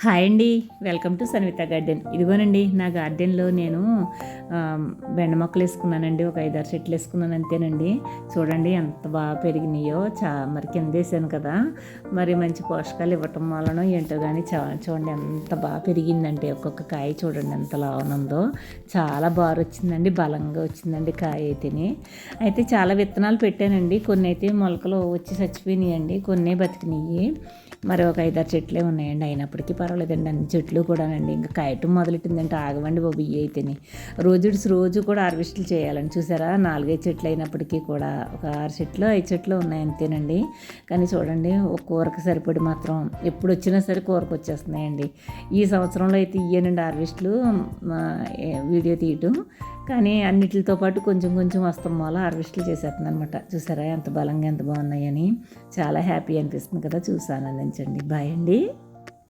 Hi అండి. Welcome to Sanvitha garden. ఇదిగోనండి నా గార్డెన్లో నేను బెండ మొక్కలు వేసుకున్నానండి. ఒక 5-6 చెట్లు వేసుకున్నాను అంతేనండి. చూడండి ఎంత బాగా పెరిగినాయో. మరి కింద వేసాను కదా, మరి మంచి పోషకాలు ఇవ్వటం వలన ఏంటో కానీ చూడండి ఎంత బాగా పెరిగిందంటే. ఒక్కొక్క కాయ చూడండి ఎంత లావునుందో. చాలా బాగా వచ్చిందండి, బలంగా వచ్చిందండి కాయ అయితేనే. అయితే చాలా విత్తనాలు పెట్టానండి. కొన్ని అయితే మొలకలు వచ్చి చచ్చిపోయినాయండి, కొన్ని బతికినాయి. మరి ఒక 5-6 చెట్లే ఉన్నాయండి. అయినప్పటికీ పర్వాలేదండి, అన్ని చెట్లు కూడానండి. ఇంకా కాయటం మొదలెట్టిందంటే ఆగవండి బాబు ఇవి అయితేనే. రోజు కూడా హార్వెస్ట్లు చేయాలని చూసారా. 4-5 చెట్లు అయినప్పటికీ కూడా ఒక 6 చెట్లు 5 చెట్లు ఉన్నాయి అంతేనండి. కానీ చూడండి ఒక కూరకు సరిపడి మాత్రం ఎప్పుడు వచ్చినా సరే కూరకు వచ్చేస్తున్నాయండి. ఈ సంవత్సరంలో అయితే ఇయ్యానండి హార్వెస్ట్లు, వీడియో తీయటం. కానీ అన్నిటితో పాటు కొంచెం కొంచెం వస్తాం మూల హార్వెస్ట్లు చేసేస్తుంది అనమాట. చూసారా ఎంత బలంగా ఎంత బాగున్నాయని. చాలా హ్యాపీ అనిపిస్తుంది కదా చూసాను. అందించండి. బాయ్ అండి.